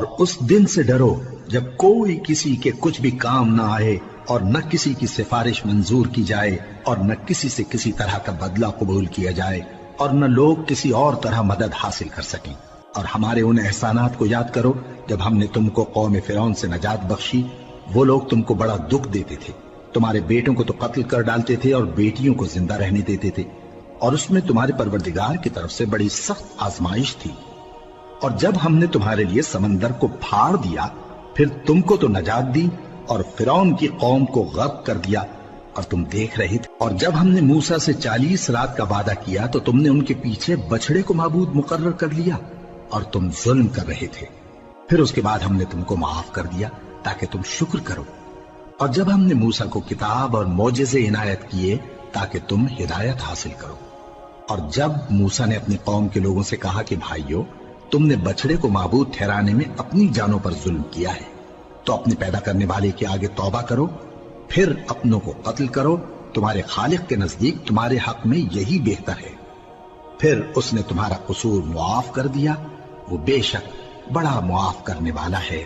اور اس دن سے ڈرو جب کوئی کسی کے کچھ بھی کام نہ آئے اور نہ کسی کی سفارش منظور کی جائے اور نہ کسی سے کسی طرح کا بدلہ قبول کیا جائے اور نہ لوگ کسی اور طرح مدد حاصل کر سکیں۔ اور ہمارے ان احسانات کو یاد کرو جب ہم نے تم کو قوم فرعون سے نجات بخشی۔ وہ لوگ تم کو بڑا دکھ دیتے تھے، تمہارے بیٹوں کو تو قتل کر ڈالتے تھے اور بیٹیوں کو زندہ رہنے دیتے تھے، اور اس میں تمہارے پروردگار کی طرف سے بڑی سخت آزمائش تھی۔ اور جب ہم نے تمہارے لیے سمندر کو پھاڑ دیا پھر تم کو تو نجات دی اور فرعون کی قوم کو غرق کر دیا اور تم دیکھ رہے تھے۔ اور جب ہم نے موسیٰ سے 40 رات کا وعدہ کیا تو تم نے ان کے پیچھے بچڑے کو معبود مقرر کر لیا اور تم ظلم کر رہے تھے۔ پھر اس کے بعد ہم نے تم کو معاف کر دیا تاکہ تم شکر کرو۔ اور جب ہم نے موسیٰ کو کتاب اور معجزے عنایت کیے تاکہ تم ہدایت حاصل کرو۔ اور جب موسیٰ نے اپنی قوم کے لوگوں سے کہا کہ بھائیو، تم نے بچڑے کو معبود ٹھہرانے میں اپنی جانوں پر ظلم کیا ہے، تو اپنے پیدا کرنے والے کے آگے توبہ کرو، پھر اپنوں کو قتل کرو، تمہارے خالق کے نزدیک تمہارے حق میں یہی بہتر ہے۔ پھر اس نے تمہارا قصور معاف کر دیا، وہ بے شک بڑا معاف کرنے والا ہے،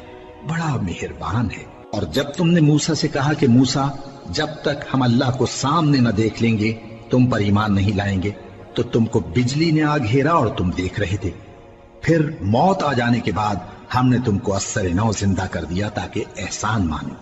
بڑا مہربان ہے۔ اور جب تم نے موسیٰ سے کہا کہ موسیٰ، جب تک ہم اللہ کو سامنے نہ دیکھ لیں گے تم پر ایمان نہیں لائیں گے، تو تم کو بجلی نے آ گھیرا اور تم دیکھ رہے تھے۔ پھر موت آ جانے کے بعد ہم نے تم کو اثر نو زندہ کر دیا تاکہ احسان مانو۔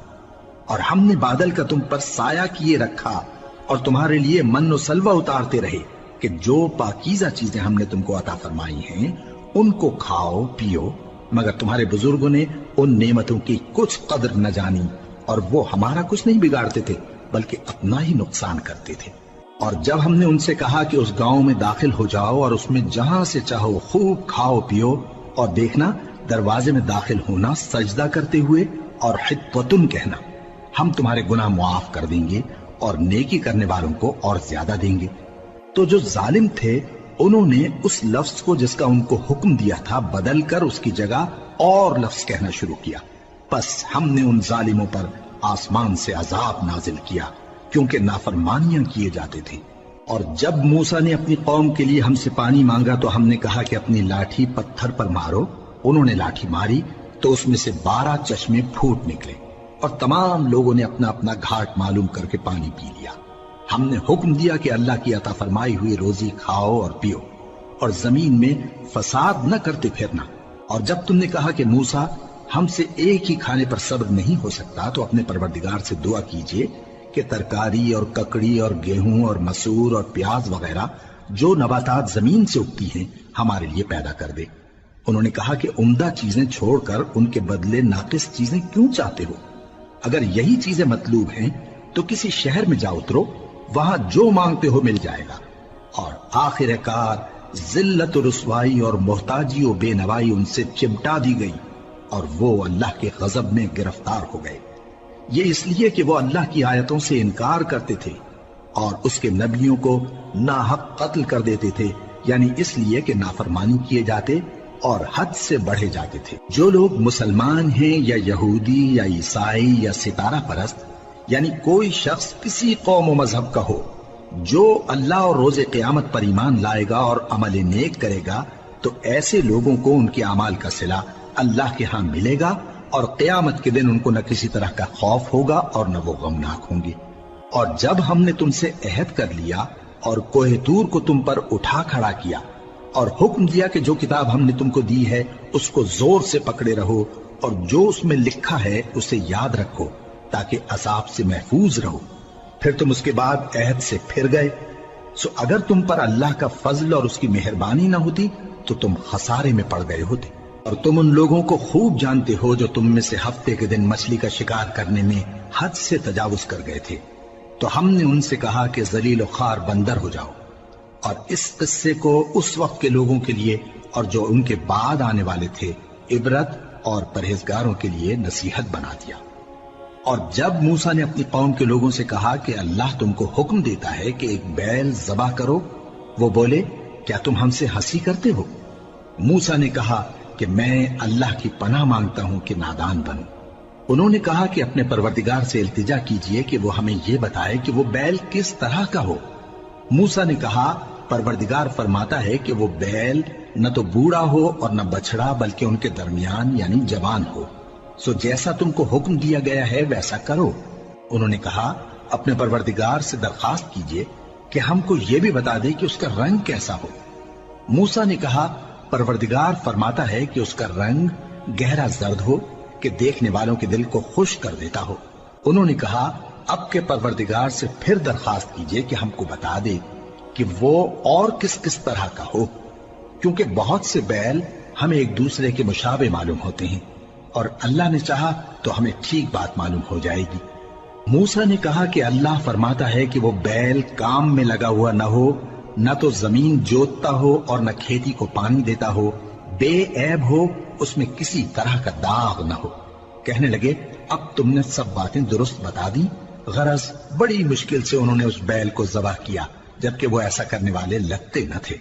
اور ہم نے بادل کا تم پر سایہ کیے رکھا اور تمہارے لیے من و سلوہ اتارتے رہے کہ جو پاکیزہ چیزیں ہم نے تم کو عطا فرمائی ہیں ان کو کھاؤ پیو، مگر تمہارے بزرگوں نے ان نعمتوں کی کچھ قدر نہ جانی اور وہ ہمارا کچھ نہیں بگاڑتے تھے بلکہ اپنا ہی نقصان کرتے تھے۔ اور جب ہم نے ان سے کہا کہ اس گاؤں میں داخل ہو جاؤ اور اس میں جہاں سے چاہو خوب کھاؤ پیو، اور دیکھنا دروازے میں داخل ہونا سجدہ کرتے ہوئے اور حطوتن کہنا، ہم تمہارے گناہ معاف کر دیں گے اور نیکی کرنے والوں کو اور زیادہ دیں گے۔ تو جو ظالم تھے انہوں نے اس لفظ کو جس کا ان کو حکم دیا تھا بدل کر اس کی جگہ اور لفظ کہنا شروع کیا، پس ہم نے ان ظالموں پر آسمان سے عذاب نازل کیا کیونکہ نافرمانیاں کیے جاتے تھے۔ اور جب موسیٰ نے اپنی قوم کے لیے ہم سے پانی مانگا تو ہم نے کہا کہ اپنی لاٹھی پتھر پر مارو۔ انہوں نے لاٹھی ماری تو اس میں سے 12 چشمے پھوٹ نکلے اور تمام لوگوں نے اپنا اپنا گھاٹ معلوم کر کے پانی پی لیا۔ ہم نے حکم دیا کہ اللہ کی عطا فرمائی ہوئی روزی کھاؤ اور پیو اور زمین میں فساد نہ کرتے پھرنا۔ اور جب تم نے کہا کہ موسیٰ، ہم سے ایک ہی کھانے پر صبر نہیں ہو سکتا، تو اپنے پروردگار سے دعا کیجئے کہ ترکاری اور ککڑی اور گیہوں اور مسور اور پیاز وغیرہ جو نباتات زمین سے اگتی ہیں ہمارے لیے پیدا کر دے۔ انہوں نے کہا کہ عمدہ چیزیں چھوڑ کر ان کے بدلے ناقص چیزیں کیوں چاہتے ہو؟ اگر یہی چیزیں مطلوب ہیں تو کسی شہر میں جا اترو، وہاں جو مانگتے ہو مل جائے گا۔ اور آخر کار ذلت و رسوائی اور محتاجی و بے نوائی ان سے چمٹا دی گئی اور وہ اللہ کے غضب میں گرفتار ہو گئے، یہ اس لیے کہ وہ اللہ کی آیتوں سے انکار کرتے تھے اور اس کے نبیوں کو ناحق قتل کر دیتے تھے، یعنی اس لیے کہ نافرمانی کیے جاتے اور حد سے بڑھے جاتے تھے۔ جو لوگ مسلمان ہیں یا یہودی یا عیسائی یا ستارہ پرست، یعنی کوئی شخص کسی قوم و مذہب کا ہو، جو اللہ اور روز قیامت پر ایمان لائے گا اور عمل نیک کرے گا، تو ایسے لوگوں کو ان کے اعمال کا صلہ اللہ کے ہاں ملے گا اور قیامت کے دن ان کو نہ کسی طرح کا خوف ہوگا اور نہ وہ غمناک ہوں گے۔ اور جب ہم نے تم سے عہد کر لیا اور کوہ طور کو تم پر اٹھا کھڑا کیا اور حکم دیا کہ جو کتاب ہم نے تم کو دی ہے اس کو زور سے پکڑے رہو اور جو اس میں لکھا ہے اسے یاد رکھو تاکہ عذاب سے محفوظ رہو، پھر تم اس کے بعد عہد سے پھر گئے، سو اگر تم پر اللہ کا فضل اور اس کی مہربانی نہ ہوتی تو تم خسارے میں پڑ گئے ہوتے۔ اور تم ان لوگوں کو خوب جانتے ہو جو تم میں سے ہفتے کے دن مچھلی کا شکار کرنے میں حد سے تجاوز کر گئے تھے، تو ہم نے ان سے کہا کہ ذلیل و خوار بندر ہو جاؤ، اور اس قصے کو اس وقت کے لوگوں کے لیے اور جو ان کے بعد آنے والے تھے عبرت اور پرہیزگاروں کے لیے نصیحت بنا دیا۔ اور جب موسیٰ نے اپنی قوم کے لوگوں سے کہا کہ اللہ تم کو حکم دیتا ہے کہ ایک بیل ذبح کرو، وہ بولے کیا تم ہم سے ہنسی کرتے ہو؟ موسیٰ نے کہا کہ میں اللہ کی پناہ مانگتا ہوں کہ نادان بنوں۔ انہوں نے کہا کہ اپنے پروردگار سے التجا کیجئے کہ وہ ہمیں یہ بتائے کہ وہ بیل کس طرح کا ہو۔ موسیٰ نے کہا پروردگار فرماتا ہے کہ وہ بیل نہ تو بوڑھا ہو اور نہ بچڑا، بلکہ ان کے درمیان یعنی جوان ہو، سو جیسا تم کو حکم دیا گیا ہے ویسا کرو۔ انہوں نے کہا اپنے پروردگار سے درخواست کیجئے کہ ہم کو یہ بھی بتا دے کہ اس کا رنگ کیسا ہو۔ موسیٰ نے کہا پروردگار فرماتا ہے کہ اس کا رنگ گہرا زرد ہو کہ دیکھنے والوں کے دل کو خوش کر دیتا ہو۔ انہوں نے کہا اب کے پروردگار سے پھر درخواست کیجئے کہ ہم کو بتا دے کہ وہ اور کس کس طرح کا ہو، کیونکہ بہت سے بیل ہمیں ایک دوسرے کے مشابہ معلوم ہوتے ہیں، اور اللہ نے چاہا تو ہمیں ٹھیک بات معلوم ہو جائے گی۔ موسیٰ نے کہا کہ اللہ فرماتا ہے کہ وہ بیل کام میں لگا ہوا نہ ہو، نہ تو زمین جوتتا ہو اور نہ کھیتی کو پانی دیتا ہو، بے عیب ہو، اس میں کسی طرح کا داغ نہ ہو۔ کہنے لگے اب تم نے سب باتیں درست بتا دی، غرض بڑی مشکل سے انہوں نے اس بیل کو ذبح کیا، جبکہ وہ ایسا کرنے والے لگتے نہ تھے۔